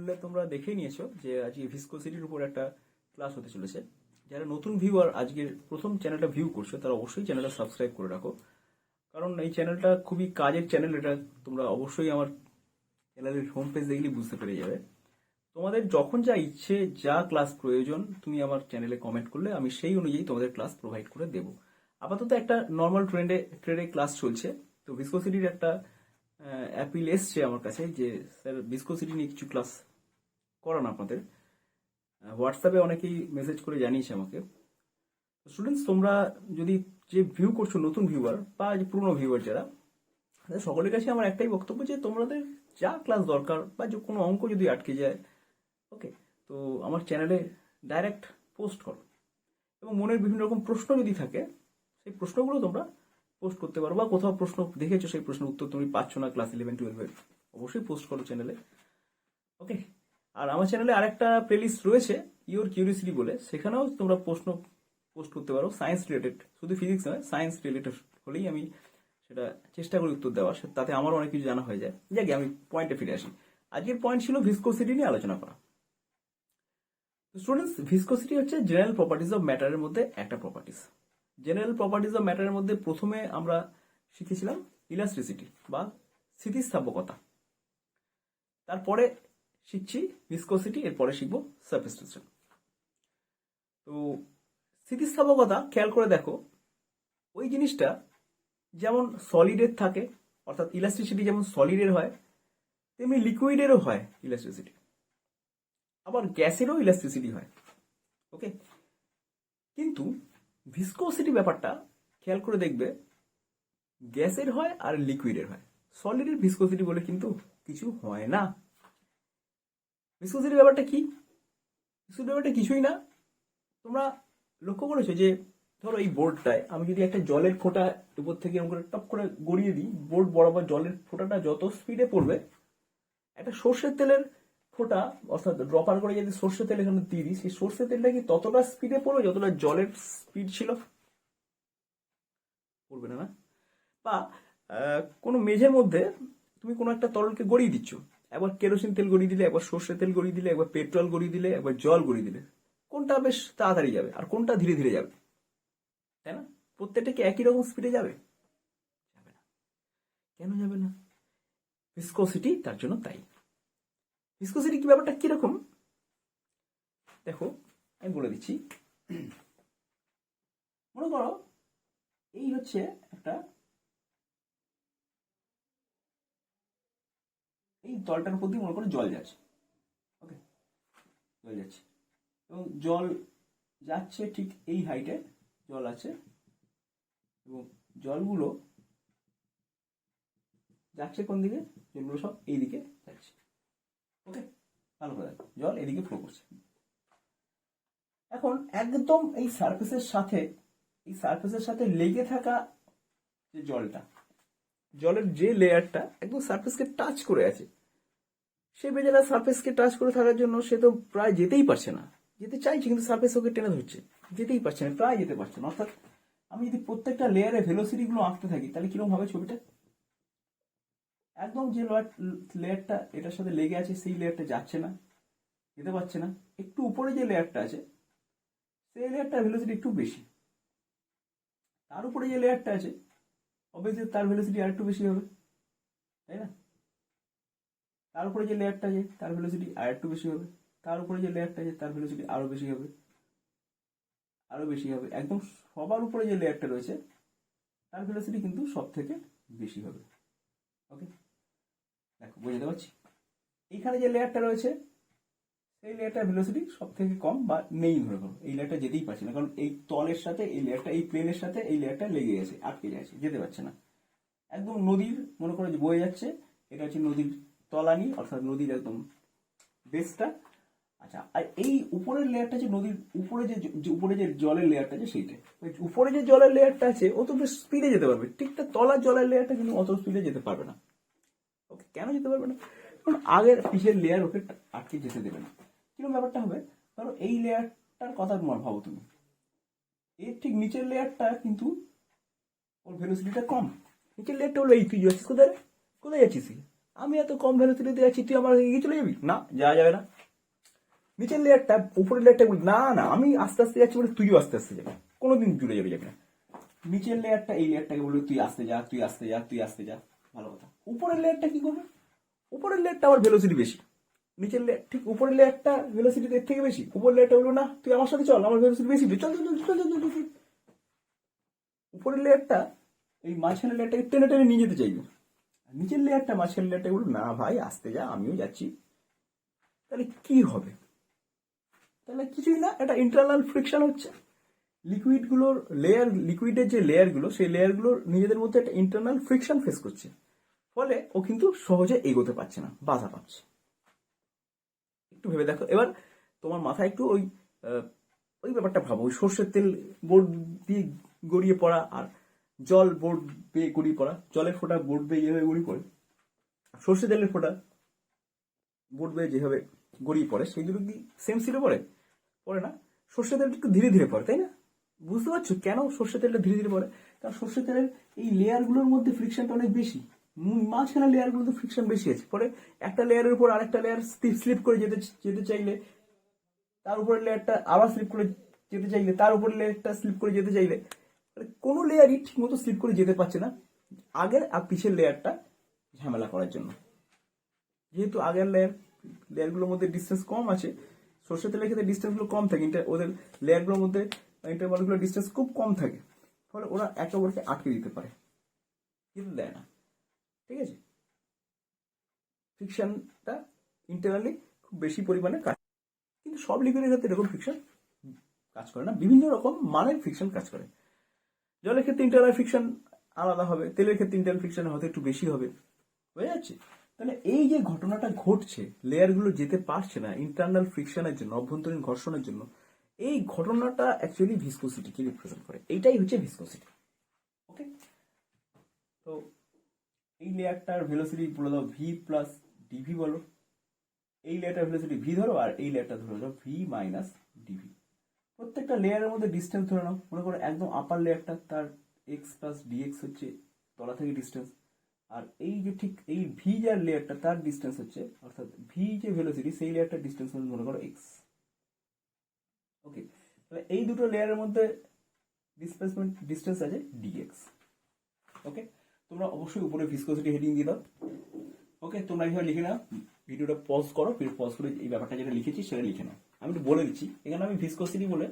থাম্বনেলে তোমরা দেখেই নিয়েছো যে আজকে ভিসকোসিটির উপর একটা ক্লাস হতে চলেছে। যারা নতুন ভিউয়ার আজকের প্রথম চ্যানেলটা ভিউ করছো তারা অবশ্যই চ্যানেলটা সাবস্ক্রাইব করে রাখো, কারণ এই চ্যানেলটা খুবই কাজের চ্যানেল। এটা তোমরা অবশ্যই আমার চ্যানেলের হোম পেজ দেখলেই বুঝতে পেরে যাবে। তোমাদের যখন যা ইচ্ছে, যা ক্লাস প্রয়োজন, তুমি আমার চ্যানেলে কমেন্ট করলে আমি সেই অনুযায়ী তোমাদের ক্লাস প্রোভাইড করে দেবো। আপাতত একটা নর্মাল ট্রেডে ক্লাস চলছে। তো ভিসকোসিটির একটা অ্যাপিল এসছে আমার কাছে যে স্যার ভিসকোসিটি নিয়ে কিছু ক্লাস করান আপনাদের। হোয়াটসঅ্যাপে অনেকেই মেসেজ করে জানিয়েছে আমাকে। স্টুডেন্টস, তোমরা যদি যে ভিউ করছো নতুন ভিউয়ার বা যে পুরনো ভিউয়ার যারা, তাদের সকলের কাছে আমার একটাই বক্তব্য যে তোমাদের যা ক্লাস দরকার বা যে কোনো অঙ্ক যদি আটকে যায়, ওকে, তো আমার চ্যানেলে ডাইরেক্ট পোস্ট করো। এবং মনের বিভিন্ন রকম প্রশ্ন যদি থাকে, সেই প্রশ্নগুলো তোমরা পোস্ট করতে পারো, বা কোথাও প্রশ্ন দেখেছো সেই প্রশ্নের উত্তর তুমি পাচ্ছ না ক্লাস 11-12-এর, অবশ্যই পোস্ট করো চ্যানেলে। ওকে। আর আমার চ্যানেলে আরেকটা প্লেলিস্ট রয়েছে ইওর কিউরিয়াসিটি বলে, সেখানেও তোমরা প্রশ্ন পোস্ট করতে পারো সায়েন্স রিলেটেড, শুধু ফিজিক্স নয়, সায়েন্স রিলেটেড হলেই আমি সেটা চেষ্টা করি উত্তর দেওয়ার, তাতে আমারও অনেক কিছু জানা হয়ে যায়। যাকে আমি পয়েন্টে ফিরে আসি। আজকের পয়েন্ট ছিল ভিসকোসিটি নিয়ে আলোচনা করা। স্টুডেন্টস, ভিসকোসিটি হচ্ছে জেনারেল প্রপার্টিজ অফ ম্যাটারের মধ্যে একটা প্রপার্টিজ। জেনারেল প্রপার্টিজ অফ ম্যাটারের মধ্যে প্রথমে আমরা শিখেছিলাম ইলাস্ট্রিসিটি বা স্থিতিস্থাপকতা, তারপরে শিখছি ভিসকোসিটি, এরপরে শিখবো সারফেস টেনশন। তো স্থিতিস্থাপকতা খেয়াল করে দেখো, ওই জিনিসটা যেমন সলিডের থাকে, অর্থাৎ ইলাস্ট্রিসিটি যেমন সলিডের হয়, তেমনি লিকুইডেরও হয় ইলাস্ট্রিসিটি, আবার গ্যাসেরও ইলাস্ট্রিসিটি হয়। ওকে। কিন্তু ভিসকোসিটি ব্যাপারটা খেয়াল করে দেখবে গ্যাসের হয় আর লিকুইডের হয়, সলিডের ভিসকোসিটি বলে কিন্তু কিছু হয় না। ভিসকোসিটি ব্যাপারটা কি? ভিসকোসিটি ব্যাপারটা কিছুই না। তোমরা লক্ষ্য করেছো যে ধরো এই বোর্ডটায় আমি যদি একটা জলের ফোঁটা উপর থেকে এরকম করে টপ করে গড়িয়ে দিই, বোর্ড বরাবর জলের ফোঁটাটা যত স্পিডে পড়বে, একটা সর্ষের তেলের ফোঁটা অর্থাৎ ড্রপার করে যদি সর্ষের তেল এখানে দিয়ে দিই, সেই সর্ষের তেলটা কি ততটা স্পিডে পড়বে যতটা জলের স্পিড ছিল? পড়বে না, না? বা কোনো মেঝের মধ্যে তুমি কোনো একটা তরলকে গড়িয়ে দিচ্ছ, একবার কেরোসিন তেল গড়িয়ে দিলে, একবার সর্ষের তেল গড়িয়ে দিলে, একবার পেট্রোল গড়িয়ে দিলে, একবার জল গড়িয়ে দিলে, কোনটা বেশ তাড়াতাড়ি যাবে আর কোনটা ধীরে ধীরে যাবে, তাই না? প্রত্যেকটা কি একই রকম স্পিডে যাবে? যাবে না। কেন যাবে না? ভিসকোসিটি তার জন্য তাই। ভিসকোসিটি কি ব্যাপারটা কিরকম দেখো, আমি বলে দিচ্ছি। মনে করো এই হচ্ছে একটা, এই তলটার উপর দিয়ে মনে করো জল যাচ্ছে। ওকে, জল যাচ্ছে এবং জল যাচ্ছে ঠিক এই হাইটে জল আছে, এবং জলগুলো যাচ্ছে কোন দিকে? জলগুলো সব এই দিকে যাচ্ছে। ওকে, ভালো করে দেখো, জল এদিকে ফ্লো করছে। এখন একদম এই সারফেসের সাথে লেগে থাকা যে জলটা, জলের যে লেয়ারটা একদম সারফেসকে টাচ করে আছে, সে বেচারা সারফেসকে টাচ করে থাকার জন্য সে তো প্রায় যেতেই পারছে না। যেতে চাইছে কিন্তু সারফেস ওকে টেনে ধরছে, যেতেই পারছে না, প্রায় যেতে পারছে না। অর্থাৎ আমি যদি প্রত্যেকটা লেয়ারে ভেলোসিটি গুলো আঁকতে থাকি, তাহলে কিরকম হবে ছবিটা? একদম যে লেয়ারটা এটার সাথে লেগে আছে সেই লেয়ারটা যাচ্ছে না, যেতে পারছে না। একটু উপরে যে লেয়ারটা আছে সেই লেয়ারটার ভেলোসিটি একটু বেশি, তার উপরে যে লেয়ারটা আছে অবভিয়াসলি তার ভেলোসিটি আর একটু বেশি হবে, তাই না? তার উপরে যে লেয়ারটা আছে তার ভেলোসিটি আর একটু বেশি হবে, তার উপরে যে লেয়ারটা আছে তার ভেলোসিটি আরো বেশি হবে, আরো বেশি হবে। একদম সবার উপরে যে লেয়ারটা রয়েছে তার ভেলোসিটি কিন্তু সব থেকে বেশি হবে। ওকে, দেখো বুঝতে পারছি। এইখানে যে লেয়ারটা রয়েছে সেই লেয়ারটার ভেলোসিটি সব থেকে কম বা নেই ধরে করো, এই লেয়ারটা যেতেই পারছে না, কারণ এই তলের সাথে এই লেয়ারটা, এই প্লেনের সাথে এই লেয়ারটা লেগে গেছে, আটকে যাচ্ছে, যেতে পারছে না। একদম নদীর মনে করো যে বয়ে যাচ্ছে, এটা হচ্ছে নদীর তলানি, অর্থাৎ নদীর একদম বেসটা। আচ্ছা, আর এই উপরের লেয়ারটা আছে নদীর উপরে উপরে যে জলের লেয়ারটা আছে সেইটা, উপরে যে জলের লেয়ারটা আছে ও তো বেশ স্পিডে যেতে পারবে, ঠিক তার তলার জলের লেয়ারটা কিন্তু অত স্পিডে যেতে পারবে না। ওকে, কেন যেতে পারবে না? কারণ আগের পিছের লেয়ার ওকে আটকে যেতে দেবে না। কিরকম ব্যাপারটা হবে? ধরো এই লেয়ারটার কথা তোমার ভাবো তুমি, এর ঠিক নিচের লেয়ারটা কিন্তু ওর ভেলোসিটিটা কম। নিচের লেয়ারটা হলো এই, তুই যাচ্ছিস কোথায়? কোথায় যাচ্ছিস? আমি এত কম ভেলোসিটিতে যাচ্ছি, তুই আমার এগিয়ে চলে যাবি? না, যাওয়া যাবে না। নিচের লেয়ারটা উপরের লেয়ারটা বলি না না আমি আস্তে আস্তে যাচ্ছি বলে তুইও আস্তে আস্তে যাবি, কোনোদিন জুড়ে যাবে যাবে না। নিচের লেয়ারটা এই লেয়ারটাকে বলবে তুই আসতে যা, তুই আসতে যা, তুই আসতে যা, ভালো কথা। উপরের লেয়ারটা কি করবে? উপরের লেয়ারটা আবার ভেলোসিটি বেশি, নিচের লেয়ার ঠিক উপরের লেয়ারটা ভেলোসিটি এর থেকে বেশি, উপরের লেয়ারটা বলবে না তুই আমার সাথে চল, আমার ভেলোসিটি বেশি, চল চল চল চল চল চল চল। উপরের লেয়ারটা এই মাঝখানের লেয়ারটাকে টেনে টেনে নিয়ে যেতে চাইবে, নিচের লেয়ারটা মাঝখানের লেয়ারটাকে বলবে না ভাই আসতে যা, আমিও যাচ্ছি। তাহলে কি হবে? তাহলে কিছুই না, এটা ইন্টারনাল ফ্রিকশন হচ্ছে। লিকুইডগুলোর লেয়ার, লিকুইডের যে লেয়ারগুলো সেই লেয়ারগুলোর নিজেদের মধ্যে একটা ইন্টারনাল ফ্রিকশন ফেস করছে, ফলে ও কিন্তু সহজে এগোতে পারছে না, বাধা পাচ্ছে। একটু ভেবে দেখো এবার, তোমার মাথায় একটু ওই ওই ব্যাপারটা ভাবো, ওই সর্ষের তেল বোর্ড দিয়ে গড়িয়ে পড়া আর জল বোর্ড বেয়ে গড়িয়ে পড়া, জলের ফোঁটা বোর্ড বেয়ে যেভাবে গড়িয়ে পড়ে, সর্ষে তেলের ফোঁটা বোর্ড বেয়ে যেভাবে গড়িয়ে পড়ে, সেই দুটো কি সেম সিলে পড়ে? পড়ে না। সর্ষে তেলটা একটু ধীরে ধীরে পড়ে, তাই না? বুঝতে পারছো কেন সর্ষে তেলটা ধীরে ধীরে পড়ে? কারণ সর্ষে তেলের এই লেয়ারগুলোর মধ্যে ফ্রিকশনটা অনেক বেশি, মাঝখানে লেয়ারগুলোতে ফ্রিকশন বেশি আছে, পরে একটা লেয়ারের উপর আরেকটা লেয়ার স্লিপ করে যেতে যেতে চাইলে, তার উপরের লেয়ারটা আবার স্লিপ করে যেতে চাইলে, তার উপরের লেয়ারটা স্লিপ করে যেতে চাইলে, কোনো লেয়ারই ঠিক মতো স্লিপ করে যেতে পারছে না আগের আর পিছের লেয়ারটা ঝামেলা করার জন্য। যেহেতু আগের লেয়ারগুলোর মধ্যে ডিস্টেন্স কম আছে, সর্ষে তেলের ক্ষেত্রে ডিস্টেন্সগুলো কম থাকে, ওদের লেয়ারগুলোর মধ্যে ইন্টারভালগুলোর ডিস্টেন্স খুব কম থাকে, ফলে ওরা একে অপরকে আটকে দিতে পারে, কিন্তু দেয় না। ঠিক আছে, ফ্রিকশনটা ইন্টারনালি খুব বেশি পরিমাণে কাজ, কিন্তু সব লিকুইডের ক্ষেত্রে এরকম ফ্রিকশন কাজ করে না, বিভিন্ন রকম মানের ফ্রিকশন কাজ করে। জলের ক্ষেত্রে ইন্টারনাল ফ্রিকশন আলাদা হবে, তেলের ক্ষেত্রে ইন্টারনাল ফ্রিকশন হয়তো একটু বেশি হবে, হয়ে যাচ্ছে। তাহলে এই যে ঘটনাটা ঘটছে, লেয়ারগুলো যেতে পারছে না ইন্টারনাল ফ্রিকশনের জন্য, অভ্যন্তরীণ ঘর্ষণের জন্য, এই ঘটনাটা অ্যাকচুয়ালি ভিসকোসিটিকে রিপ্রেজেন্ট করে, এইটাই হচ্ছে ভিসকোসিটি। ওকে, তো এই লেয়ারটার ভেলোসিটি বলে দাও ভি প্লাস ডিভি বলো, এই লেয়ারটার ভেলোসিটি ভি ধরো, আর এই লেয়ারটা ধরে দাও ভি মাইনাস ডিভি। প্রত্যেকটা লেয়ারের মধ্যে ডিস্টেন্স ধরে নাও, মনে করো একদম আপার লেয়ারটা তার এক্স প্লাস ডিএক্স হচ্ছে তলা থেকে ডিস্টেন্স, আর এই যে ঠিক এই ভি যার লেয়ারটা তার ডিস্টেন্স হচ্ছে, অর্থাৎ ভি যে ভেলোসিটি সেই লেয়ারটার ডিস্টেন্স হচ্ছে মনে করো এক্স। ওকে, তাহলে এই দুটো লেয়ারের মধ্যে ডিসপ্লেসমেন্ট ডিস্টেন্স আছে ডিএক্স। ওকে, তোমরা অবশ্যই উপরে ভিসকোসিটি হেডিং দিয়ে দাও। ওকে, তোমরা এইভাবে লিখে নাও, ভিডিওটা পজ করো, পজ করে এই ব্যাপারটা যেটা লিখেছি সেটা লিখে নাও। আমি একটু বলে দিচ্ছি, এখানে আমি ভিসকোসিটি বলে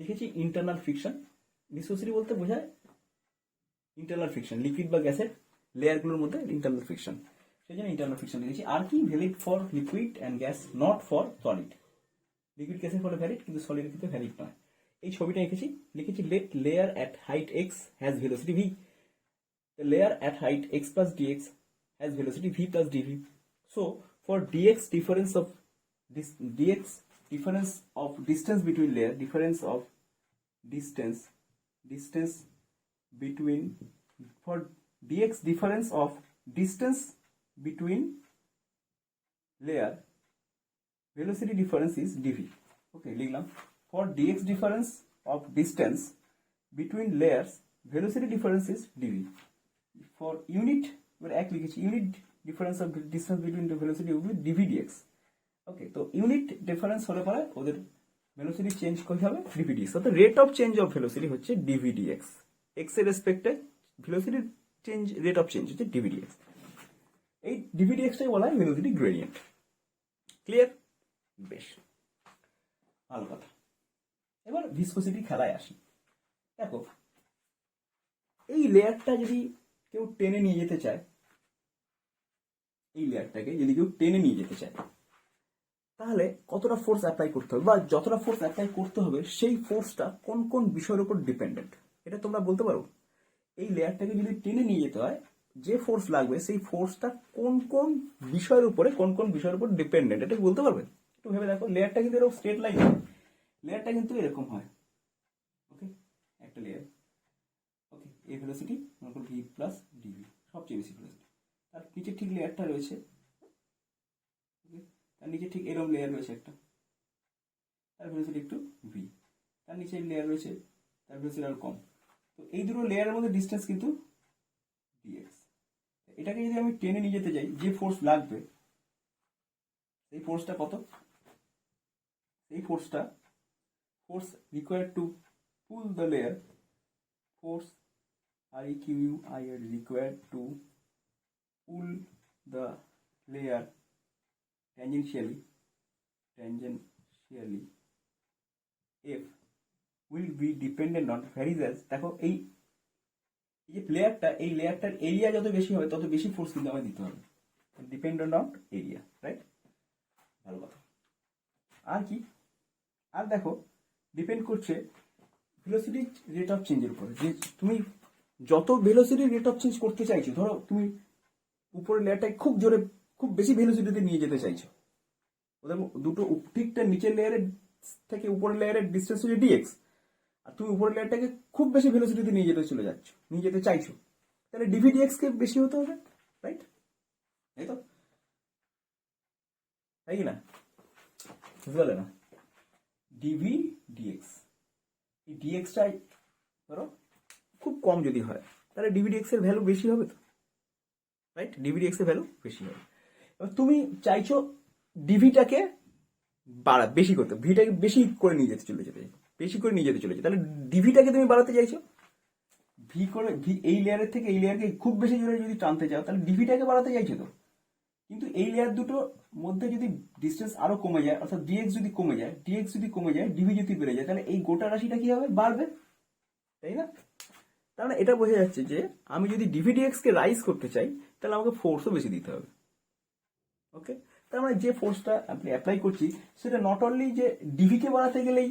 লিখেছি ইন্টারনাল ফ্রিকশন। ভিসকোসিটি বলতে বোঝায় ইন্টারনাল ফ্রিকশন, লিকুইড বা গ্যাসের লেয়ারগুলোর মধ্যে ইন্টারনাল ফ্রিকশন, সেই জন্য ইন্টারনাল ফ্রিকশন লিখেছি। আর কি, valid for liquid and gas, not for solid. Liquid গ্যাসের ফলে ভ্যালিড, কিন্তু সলিডের ক্ষেত্রে ভ্যালিড নয়। এই ছবিটা লিখেছি let layer at height x has velocity v, the layer at height x plus dx has velocity v plus dv. So for dx difference of this dx difference of distance between layer, difference of distance between, for dx difference of distance between layer, velocity difference is dv. Okay, লিখলাম for dx difference of distance between layers, velocity difference is dv. For unit, এবার এক লিখেছি, unit difference of distance between the velocity will be dv dx. Okay, তো unit difference হলে পরে ওদের velocity change করতে হবে ডিভি ডিএক্স, অর্থাৎ rate of change of velocity হচ্ছে ডিভি ডিএক্স। এক্স এর রেসপেক্টে velocity change, rate of change হচ্ছে ডিভি ডিএক্স। এই ডিভি ডিএক্সটাই বলা হয় ভেলোসিটি গ্রেডিয়েন্ট। ক্লিয়ার? বেশ ভালো কথা। এবার ভিসকোসিটি খেলায় আসি। দেখো, এই লেয়ারটা যদি কেউ টেনে নিয়ে যেতে চায়, এই লেয়ারটাকে যদি কেউ টেনে নিয়ে যেতে চায়, তাহলে কতটা ফোর্স অ্যাপ্লাই করতে হবে, বা যতটা ফোর্স অ্যাপ্লাই করতে হবে সেই ফোর্সটা কোন কোন বিষয়ের উপর ডিপেন্ডেন্ট, এটা তোমরা বলতে পারো? এই লেয়ারটাকে যদি টেনে নিয়ে যেতে হয়, যে ফোর্স লাগবে সেই ফোর্সটা কোন কোন বিষয়ের উপরে, কোন কোন বিষয়ের উপর ডিপেন্ডেন্ট, এটা বলতে পারবে? একটু ভেবে দেখো, লেয়ারটা কিন্তু এরকম স্ট্রেট লাইন, লেয়ারটা কিন্তু এরকম হয়। ওকে, একটা লেয়ার, ওকে, এই ভেলোসিটি মনে করো ভি প্লাস ডিভি, সবচেয়ে বেশি ভেলোসিটি। তার নিচে ঠিক লেয়ারটা রয়েছে, তার নিচে ঠিক এরকম লেয়ার রয়েছে একটা, তার ভেলোসিটি একটু ভি, তার নিচে লেয়ার রয়েছে, তার ভেলোসিটি আরো কম। তো এই দুটো লেয়ারের মধ্যে ডিস্টেন্স কিন্তু ডিএক্স। এটাকে যদি আমি টেনে নিয়ে যেতে যাই, যে ফোর্স লাগবে সেই ফোর্সটা কত? এই ফোর্সটা force required to pull the layer, force REQUIR required to pull the layer tangentially F will be dependent on varies as, দেখো এই যে লেয়ারটার এরিয়া যত বেশি হবে তত বেশি ফোর্স কিন্তু আমায় দিতে হবে, ডিপেন্ডেন্ট অন এরিয়া, রাইট? ভালো কথা। আর কি? আর দেখো ডিপেন্ড করছে ভেলোসিটি রেট অফ চেঞ্জের উপরে, যে তুমি যত ভেলোসিটি রেট অফ চেঞ্জ করতে চাইছো, ধরো তুমি উপরের লেয়ারটাকে খুব জোরে খুব বেশি ভেলোসিটিতে নিয়ে যেতে চাইছো, ওদের দুটো ঠিকটা নিচের লেয়ারের থেকে উপরের লেয়ারের ডিস্টেন্স হচ্ছে dx, আর তুমি উপরের লেয়ারটাকে খুব বেশি ভেলোসিটিতে নিয়ে যেতে চাইছো, তাহলে dvdx কে বেশি হতে হবে, রাইট? তাই তো, তাই কি না? বুঝতে পারলে না? dvdx, এই dxটাই ধরো খুব কম যদি হয় তাহলে dvdx এর ভ্যালু বেশি হবে তো, রাইট? dvdx এর ভ্যালু বেশি হবে। এবার তুমি চাইছো ডিভিটাকে বেশি করতে, ভিটাকে বেশি করে নিয়ে যেতে চলেছে, তাহলে ডিভিটাকে তুমি বাড়াতে চাইছো, এই লেয়ারের থেকে এই লেয়ারকে খুব বেশি জোরে যদি টানতে চাও তাহলে ডিভিটাকে বাড়াতে চাইছো তো, কিন্তু এই লেয়ার দুটোর মধ্যে যদি ডিস্টেন্স আরো কমে যায়, অর্থাৎ dx যদি কমে যায় ডিভি যদি বেড়ে যায়, তাহলে এই গোটা রাশিটা কি হবে? বাড়বে, তাই না? তার মানে এটা বোঝা যাচ্ছে যে আমি যদি dvdx কে রাইজ করতে চাই তাহলে আমাকে ফোর্সও বেশি দিতে হবে। ওকে, তার মানে যে ফোর্সটা আপনি অ্যাপ্লাই করছি সেটা নট অনলি যে ডিভি কে বাড়াতে গেলেই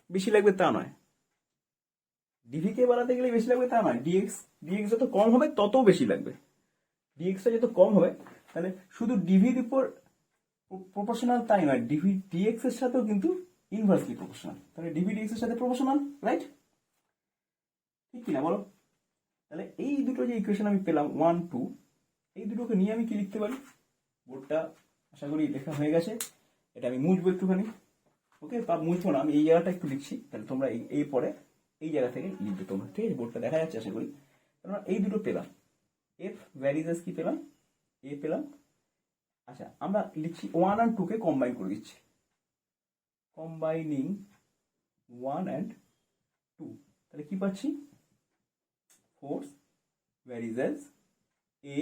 বেশি লাগবে তা নয়, dx যত কম হবে তত বেশি লাগবে, dxটা যত কম হবে তাহলে শুধু ডিভির উপর প্রপোর্শনাল তাই নয়, dx এর সাথেও কিন্তু ইনভার্সলি প্রপোর্শনাল, তাহলে dx এর সাথে প্রপোর্শনাল, রাইট? ঠিক কিনা বলো? তাহলে এই দুটো যে ইকুয়েশন আমি পেলাম 1, 2, এই দুটোকে নিয়ে আমি কি লিখতে পারি? বোর্ডটা আশা করি লেখা হয়ে গেছে, এটা আমি মুছবো একটুখানি। ওকে, বা মুছবো না, আমি এই জায়গাটা একটু লিখছি, তাহলে তোমরা এই পরে এই জায়গা থেকে লিখবে তোমরা, ঠিক আছে? বোর্ডটা দেখা যাচ্ছে আশা করি। আমরা এই দুটো পেলাম, এফ ভ্যারিজেস কি পেলাম? এ পেলাম। আচ্ছা, আমরা লিখছি 1 আর 2 কে কম্বাইন করে দিচ্ছি, কম্বাইনিং 1 and 2, তাহলে কি পাচ্ছি? ফোর্স ভ্যারিজেস এ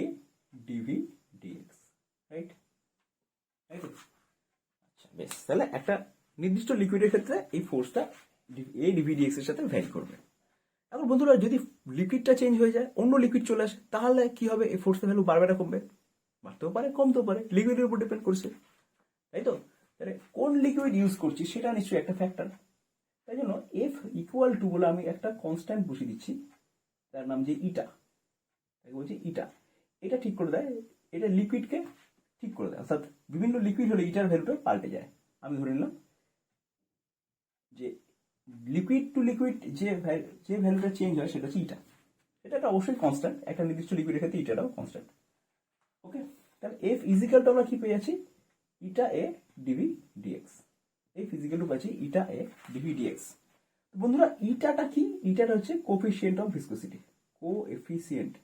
ডিভি ডিএক্স, রাইট? আচ্ছা, বেশ, তাহলে একটা নির্দিষ্ট লিকুইডের ক্ষেত্রে এই ফোর্সটা এ ডিভিডিএক্স এর সাথে ভ্যারি করবে। এখন বন্ধুরা, যদি লিকুইডটা চেঞ্জ হয়ে যায়, অন্য লিকুইড চলে আসে, তাহলে কি হবে? এই ফোর্সের ভ্যালু বাড়বে না কমবে? বাড়তেও পারে, কমতেও পারে, লিকুইডের উপর ডিপেন্ড করছে, তাই তো? তাহলে কোন লিকুইড ইউজ করছি সেটা নিশ্চয়ই একটা ফ্যাক্টর। তাই জন্য এফ ইকুয়াল টু বলে আমি একটা কনস্ট্যান্ট বসিয়ে দিচ্ছি, তার নাম যে ইটা, তাই বলছি ইটা। এটা ঠিক করে দেয়, এটা লিকুইডকে ঠিক করে দেয়, অর্থাৎ বিভিন্ন লিকুইড হলে ইটার ভ্যালুটা পাল্টে যায়। আমি ধরে নিলাম যে লিকুইড টু লিকুইড যে ভ্যালুটা চেঞ্জ হয় সেটা হচ্ছে ইটা, এটা একটা অবশ্যই কনস্ট্যান্ট, একটা নির্দিষ্ট লিকুইডের ক্ষেত্রে ইটাটাও কনস্ট্যান্ট। ওকে, তাহলে এফ ইজিক্যাল টু আমরা কি পেয়ে যাচ্ছি? Eta A dv dx. F equal to পাচ্ছি ইটা এ ডিভি ডিএক্স। বন্ধুরা, ইটাটা কি? ইটাটা হচ্ছে coefficient of viscosity, coefficient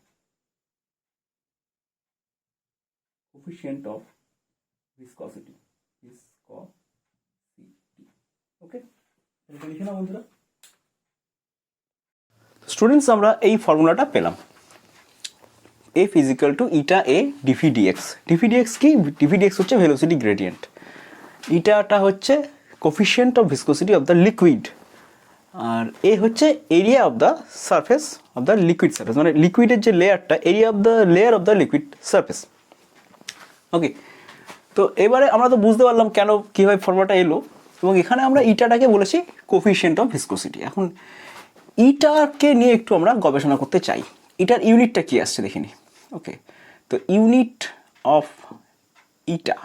of viscosity, okay, এটা লিখে নাও বন্ধুরা। স্টুডেন্টস, আমরা এই ফর্মুলাটা পেলাম, F equal to eta A dv dx. Dv dx কি? ডিভি ডিএক্স হচ্ছে ভেলোসিটি গ্রেডিয়েন্ট, ইটাটা হচ্ছে coefficient of viscosity of the liquid, আর এ হচ্ছে area of the surface of the liquid surface, মানে লিকুইডের যে লেয়ারটা, area of the layer of the liquid surface. Okay, তো এবারে আমরা তো বুঝতে পারলাম কেন কীভাবে ফর্মুলাটা এলো, এবং এখানে আমরা ইটাটাকে বলেছি কোএফিসিয়েন্ট অফ ভিসকোসিটি। এখন ইটাকে নিয়ে একটু আমরা গবেষণা করতে চাই, ইটার ইউনিটটা কি আসছে দেখিনি। ওকে, তো ইউনিট অফ ইটা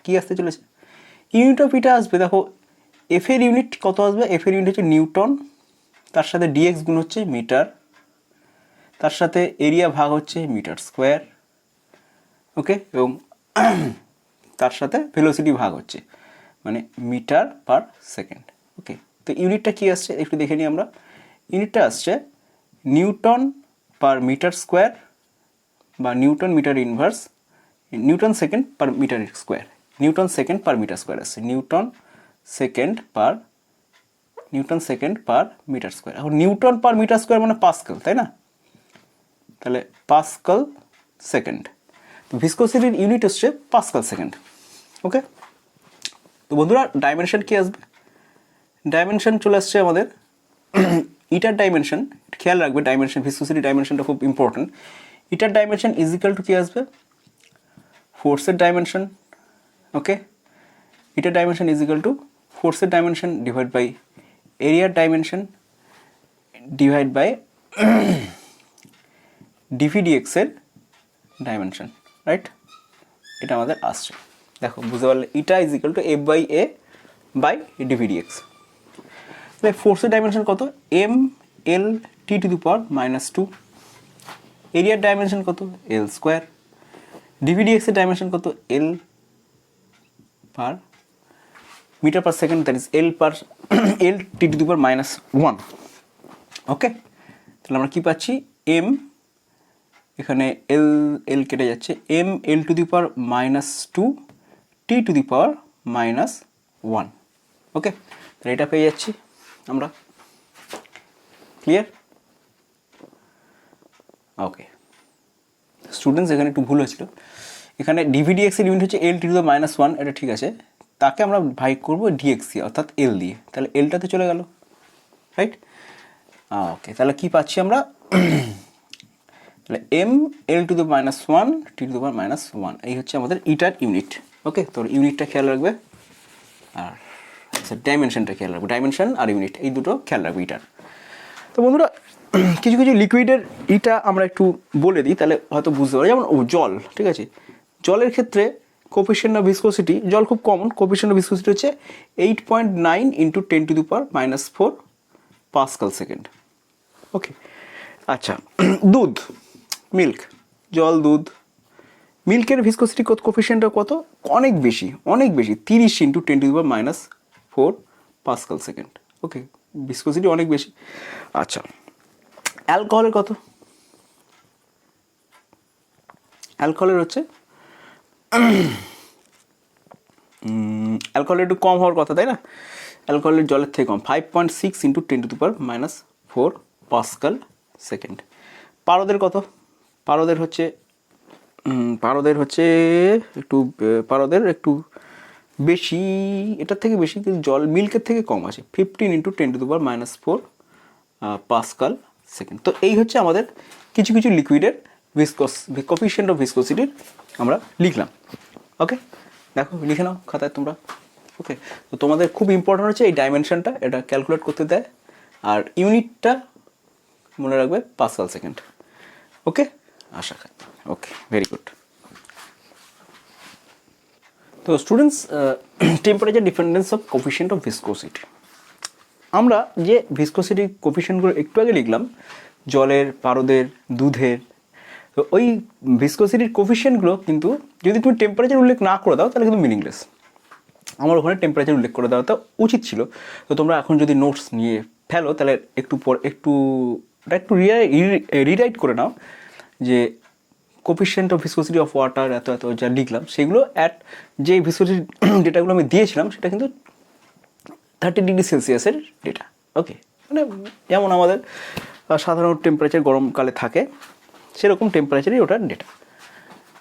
কি আসতে চলেছে? ইউনিট অফ ইটা আসবে, দেখো এফ এর ইউনিট কত আসবে? এফ এর ইউনিট হচ্ছে নিউটন, তার সাথে ডিএক্স গুণ হচ্ছে মিটার, তার সাথে এরিয়া ভাগ হচ্ছে মিটার স্কোয়ার। ওকে, এবং তার সাথে ভেলোসিটি ভাগ হচ্ছে মানে মিটার পার সেকেন্ড। ওকে, তো ইউনিটটা কি আসছে একটু দেখে নিই আমরা। ইউনিটটা আসছে নিউটন পার মিটার স্কোয়ার বা newton metre inverse newton second per metre square, newton second per metre square আসছে, newton second per metre square. এখন নিউটন পার মিটার স্কোয়ার মানে পাস্কাল, তাই না? তাহলে পাস্কাল সেকেন্ড, তো ভিসকোসিটির ইউনিট হচ্ছে পাস্কাল সেকেন্ড। ওকে, তো বন্ধুরা ডাইমেনশন কি আসবে? ডাইমেনশন চলে আসছে আমাদের ইটার ডাইমেনশন, খেয়াল রাখবে ডাইমেনশন, ভিসকোসিটি ডাইমেনশনটা খুব ইম্পর্টেন্ট। ইটার ডাইমেনশন ইজ ইকাল টু কি আসবে? ফোর্সের ডাইমেনশন। ওকে, ইটার ডাইমেনশন ইজ ইকাল টু ফোর্সের ডাইমেনশন ডিভাইড বাই এরিয়ার ডাইমেনশন ডিভাইড বাই ডিভিডিএক্স এর ডাইমেনশন, রাইট? এটা আমাদের আসছে, দেখো বুঝতে পারলে, eta is equal to F by A by dv dx. তাহলে ফোর্সের ডাইমেনশন কত? M L T to the power -2। এরিয়ার ডাইমেনশন কত? এল স্কোয়ার। ডিভিডিএক্স এর ডাইমেনশন কত? L per metre per second, that is L per L T to the power -1। Okay, তাহলে আমরা কি পাচ্ছি? এম, এখানে এল এল কেটে যাচ্ছে, M L to the power -2 T to the power -1। Okay, তাহলে এটা পেয়ে যাচ্ছি আমরা। ক্লিয়ার? ওকে স্টুডেন্টস, এখানে একটু ভুল হয়েছিল, এখানে ডিভিডিএক্স এর ইউনিট হচ্ছে এল টি টু দি -1, এটা ঠিক আছে, তাকে আমরা ভাগ করবো ডিএক্স দিয়ে, অর্থাৎ এল দিয়ে, তাহলে এলটাতে চলে গেল, রাইট? ওকে, তাহলে কি পাচ্ছি আমরা? তাহলে M L to the -1 T to the power -1, এই হচ্ছে আমাদের ইটার ইউনিট। ওকে, তো ইউনিটটা খেয়াল রাখবে, আর আচ্ছা ডাইমেনশনটা খেয়াল রাখবে, ডাইমেনশন আর ইউনিট এই দুটো খেয়াল রাখবে ইটার। তো বন্ধুরা কিছু কিছু লিকুইডের ইটা আমরা একটু বলে দিই, তাহলে হয়তো বুঝতে পারো। যেমন জল, ঠিক আছে, জলের ক্ষেত্রে কোফিশিয়েন্ট অফ ভিসকোসিটি, জল খুব কমন, কোফিশিয়েন্ট অফ ভিসকোসিটি হচ্ছে 8.9 × 10⁻⁴ পাস্কাল সেকেন্ড। ওকে, আচ্ছা দুধ, মিল্ক, জল দুধ, মিল্কের ভিসকোসিটি কোফিশিয়েন্টটা কত? অনেক বেশি, অনেক বেশি, 30 × 10⁻⁴ পাস্কাল সেকেন্ড। ওকে, ভিসকোসিটি অনেক বেশি। আচ্ছা, অ্যালকোহলের কত? অ্যালকোহলের হচ্ছে অ্যালকোহলের একটু কম হওয়ার কথা, তাই না? অ্যালকোহলের জলের থেকে কম, 5.6 × 10⁻⁴ পাস্কাল সেকেন্ড। পারদের কত? পারদের হচ্ছে একটু, পারদের একটু বেশি, এটার থেকে বেশি, কিন্তু জল মিল্কের থেকে কম আছে, 15 × 10⁻⁴ পাস্কাল সেকেন্ড। তো এই হচ্ছে আমাদের কিছু কিছু লিকুইডের কোফিশিয়েন্ট অফ ভিসকোসিটির আমরা লিখলাম। ওকে, দেখো লিখে নাও খাতায় তোমরা। ওকে, তো তোমাদের খুব ইম্পর্টেন্ট হচ্ছে এই ডাইমেনশনটা, এটা ক্যালকুলেট করতে দেয়, আর ইউনিটটা মনে রাখবে পাস্কাল সেকেন্ড। ওকে, আশা করি। ওকে, ভেরি গুড। তো students, temperature dependence of coefficient of viscosity, আমরা যে ভিসকোসিটি কোফিশিয়েন্টগুলো একটু আগে লিখলাম, জলের, পারদের, দুধের, তো ওই ভিসকোসিটির কোফিশিয়েন্টগুলো কিন্তু যদি তুমি টেম্পারেচার উল্লেখ না করে দাও তাহলে কিন্তু মিনিংলেস। আমার ওখানে টেম্পারেচার উল্লেখ করে দেওয়াটা উচিত ছিল। তো তোমরা এখন যদি নোটস নিয়ে ফেলো তাহলে একটু রিরাইট করে নাও, যে coefficient of viscosity of water এত এত যা লিখলাম সেগুলো যে ভিসকোসিটি ডেটাগুলো আমি দিয়েছিলাম সেটা কিন্তু 30°C ডেটা। ওকে, মানে যেমন আমাদের সাধারণ টেম্পারেচার গরমকালে থাকে সেরকম টেম্পারেচারই ওটার ডেটা।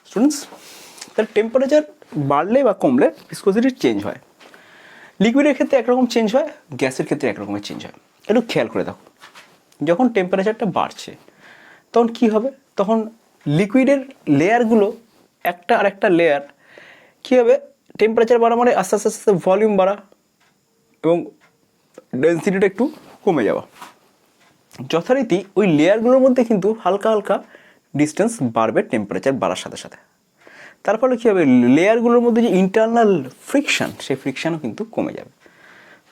স্টুডেন্টস, তাহলে টেম্পারেচার বাড়লে বা কমলে ভিসকোসিটি চেঞ্জ হয়। লিকুইডের ক্ষেত্রে একরকম চেঞ্জ হয়, গ্যাসের ক্ষেত্রে একরকমের চেঞ্জ হয়। একটু খেয়াল করে দেখো, যখন টেম্পারেচারটা বাড়ছে তখন কি হবে? তখন লিকুইডের লেয়ারগুলো একটা আর একটা লেয়ার কী হবে? টেম্পারেচার বাড়া মানে আস্তে আস্তে আস্তে ভলিউম বাড়া এবং ডেন্সিটিটা একটু কমে যাওয়া। যথারীতি ওই লেয়ারগুলোর মধ্যে কিন্তু হালকা হালকা ডিস্টেন্স বাড়বে টেম্পারেচার বাড়ার সাথে সাথে। তার ফলে কী হবে? লেয়ারগুলোর মধ্যে যে ইন্টারনাল ফ্রিকশান, সেই ফ্রিকশানও কিন্তু কমে যাবে।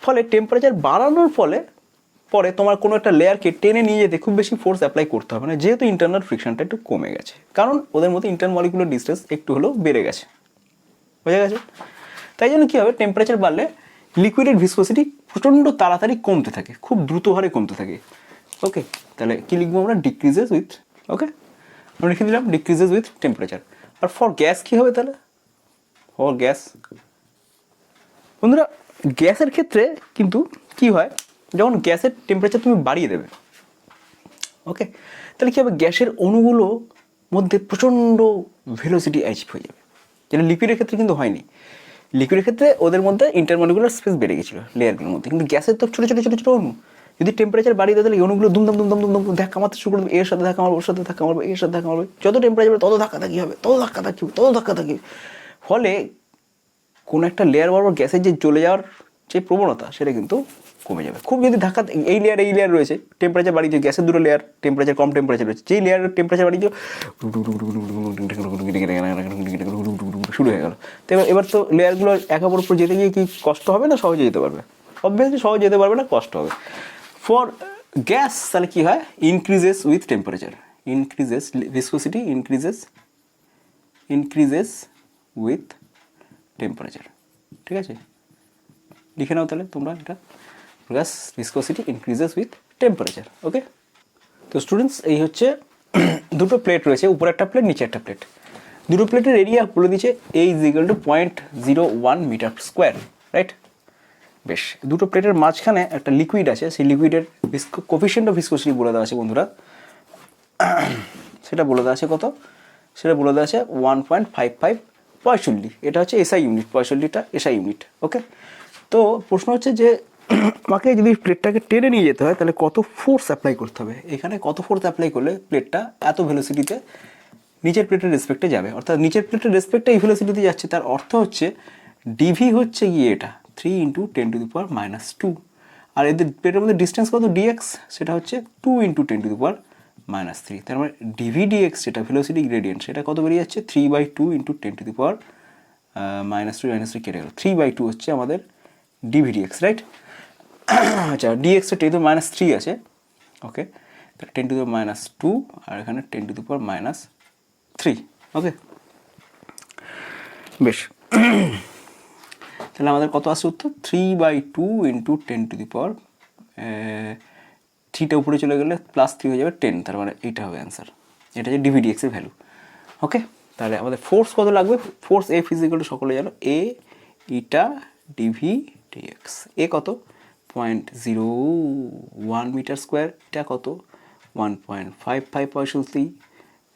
ফলে টেম্পারেচার বাড়ানোর পরে তোমার কোনো একটা লেয়ারকে টেনে নিয়ে যেতে খুব বেশি ফোর্স অ্যাপ্লাই করতে হবে না, যেহেতু ইন্টারনাল ফ্রিকশানটা একটু কমে গেছে, কারণ ওদের মধ্যে ইন্টারমলিকুলার ডিস্টেন্স একটু হলেও বেড়ে গেছে, বোঝা গেছে? তাই জন্য কী হবে? টেম্পারেচার বাড়লে লিকুইডের ভিসকোসিটি প্রচণ্ড তাড়াতাড়ি কমতে থাকে, খুব দ্রুত হারে কমতে থাকে। ওকে, তাহলে কী লিখবো আমরা? Decreases with. ওকে, আমরা লিখে দিলাম ডিক্রিজেস উইথ টেম্পারেচার। আর ফর গ্যাস কী হবে তাহলে? ফর গ্যাস বন্ধুরা, গ্যাসের ক্ষেত্রে কিন্তু কি হয়, যখন গ্যাসের টেম্পারেচার তুমি বাড়িয়ে দেবে, ওকে, তাহলে কী হবে, গ্যাসের অণুগুলো মধ্যে প্রচণ্ড ভেলোসিটি অ্যাচিভ হয়ে যাবে, যেটা লিকুইডের ক্ষেত্রে কিন্তু হয়নি। লিকুইডের ক্ষেত্রে ওদের মধ্যে ইন্টারমলিকুলার স্পেস বেড়ে গেছিলো লেয়ারগুলোর মধ্যে, কিন্তু গ্যাসের তো ছোটো ছোটো ছোটো ছোটো অণু, যদি টেম্পারেচার বাড়িয়ে দেয় তাহলে এই অণুগুলো দুমদাম দুমদাম দুমদাম ধাক্কা মারতে শুরু করবে, এর সাথে ধাক্কা মারবে, ওর সাথে ধাক্কা মারবে, এর সাথে ধাক্কা মারবে, যত টেম্পারেচার তত ধাক্কাধাক্কি হবে, তত ধাক্কাধাক্কি হবে, তত ধাক্কাধাক্কি, ফলে কোনো একটা লেয়ার বরাবর গ্যাসের যে চলে যাওয়ার যে প্রবণতা সেটা কিন্তু কমে যাবে। খুব যদি ধাক্কা, এই লেয়ার রয়েছে, টেম্পারেচার বাড়িয়ে দিয়ে গ্যাসের দুটো লেয়ার টেম্পারেচার কম টেম্পারেচার রয়েছে, যেই লেয়ারের টেম্পারেচার বাড়িয়ে দিয়ে শুরু হয়ে গেল। তো এবার তো লেয়ারগুলো একে অপরের উপর যেতে গিয়ে কি কষ্ট হবে না সহজে যেতে পারবে? অবভিয়াসলি সহজে যেতে পারবে না, কষ্ট হবে। ফর গ্যাস তাহলে কী হয়, increases with temperature, increases viscosity increases with temperature. ঠিক আছে, লিখে নাও তাহলে তোমরা এটা, gas viscosity increases with temperature. Okay, তো স্টুডেন্টস এই হচ্ছে দুটো প্লেট রয়েছে, উপরে একটা প্লেট, নিচে একটা প্লেট। দুটো প্লেটের এরিয়া বলে দিচ্ছে A = 0.01 মিটার স্কোয়ার, রাইট? বেশ, দুটো প্লেটের মাঝখানে একটা লিকুইড আছে, সেই লিকুইডের কোফিশিয়েন্ট অফ ভিসকোসিটি বলে দেওয়া আছে বন্ধুরা। সেটা বলে দেওয়া আছে কত? সেটা বলে দেওয়া আছে 1.55 65। এটা হচ্ছে এসআই ইউনিট, 65টা এসআই ইউনিট। ওকে, তো প্রশ্ন হচ্ছে যে আমাকে যদি প্লেটটাকে টেনে নিয়ে যেতে হয় তাহলে কত ফোর্স অ্যাপ্লাই করতে হবে? এখানে কত ফোর্স অ্যাপ্লাই করলে প্লেটটা এত ভেলোসিটিতে নিচের প্লেটের রেসপেক্টে যাবে, অর্থাৎ নিচের প্লেটের রেসপেক্টে এই ভেলোসিটিতে যাচ্ছে, তার অর্থ হচ্ছে ডিভি হচ্ছে গিয়ে এটা 3 × 10⁻², আর এদের প্লেটের মধ্যে ডিস্টেন্স কত ডিএক্স, সেটা হচ্ছে 2 × 10⁻3। তার মানে ডিভি ডিএক্স যেটা ভেলোসিটি গ্রেডিয়েন্ট, সেটা কত বেরিয়ে যাচ্ছে 3/2 × 10⁻², কেটে গেল, 3/2 হচ্ছে আমাদের ডিভি ডিএক্স, রাইট? আচ্ছা, ডিএক্সটা 10⁻³ আছে, ওকে, তাহলে 10⁻², আর এখানে 10⁻3। ওকে, বেশ, তাহলে আমাদের কত আসছে উত্তর? 3/2 × 10⁻3টা উপরে চলে গেলে +3 হয়ে যাবে 10, তার মানে এইটা হবে অ্যান্সার। এটা হচ্ছে ডিভিডিএক্স এর ভ্যালু। ওকে, তাহলে আমাদের ফোর্স কত লাগবে? ফোর্স F = সকলে জানো A ইটা ডিভি ডিএক্স। এ কত? 0.01 মিটার স্কোয়ার, এটা কত? 1.55 65।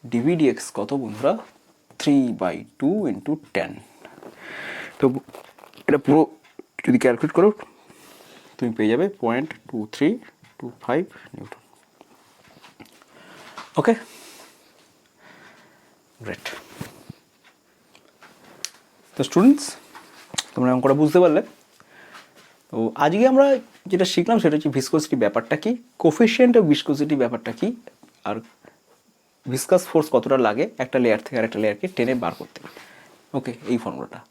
ডিভি ডিএক্স কত বন্ধুরা? 3/2 × 10। তো এটা পুরো যদি ক্যালকুলেট করো তুমি পেয়ে যাবে 0.2325 নিউটন। ওকে, গ্রেট। তো স্টুডেন্টস, তোমরা অঙ্কটা বুঝতে পারলে? তো আজকে আমরা যেটা শিখলাম সেটা হচ্ছে ভিসকোসিটি ব্যাপারটা কি, কোফিশিয়েন্ট অফ ভিসকোসিটি ব্যাপারটা কি, আর ভিসকাস ফোর্স কতটা লাগে একটা লেয়ার থেকে আরেকটা লেয়ারকে টেনে বার করতে। ওকে, এই ফর্মুলাটা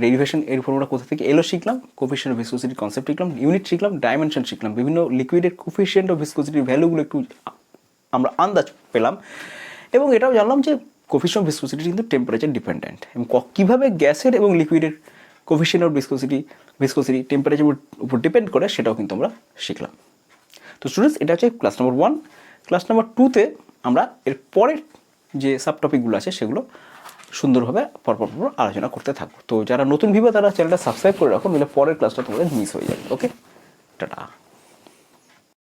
ডেরিভেশন, এই ফর্মুলা কোথা থেকে এলো শিখলাম, কোফিশিয়েন্ট অফ ভিসকোসিটি কনসেপ্ট শিখলাম, ইউনিট শিখলাম, ডাইমেনশন শিখলাম, বিভিন্ন লিকুইডের কোফিশিয়েন্ট অফ ভিসকোসিটির ভ্যালুগুলো একটু আমরা আন্দাজ পেলাম, এবং এটাও জানলাম যে কোফিশিয়েন্ট অফ ভিসকোসিটি কিন্তু টেম্পারেচার ডিপেন্ডেন্ট, এবং কীভাবে গ্যাসের এবং লিকুইডের কোফিশিয়েন্ট অফ ভিসকোসিটি টেম্পারেচার উপর ডিপেন্ড করে সেটাও কিন্তু আমরা শিখলাম। তো স্টুডেন্টস, এটা হচ্ছে ক্লাস নাম্বার 1। ক্লাস নাম্বার 2তে আমরা এর পরের যে সাব টপিকগুলো আছে সেগুলো সুন্দরভাবে পরপর আলোচনা করতে থাকবো। তো যারা নতুন ভিউয়ার তারা চ্যানেলটা সাবস্ক্রাইব করে রাখো, নইলে পরের ক্লাসটা তোমাদের মিস হয়ে যাবে। ওকে, টাটা।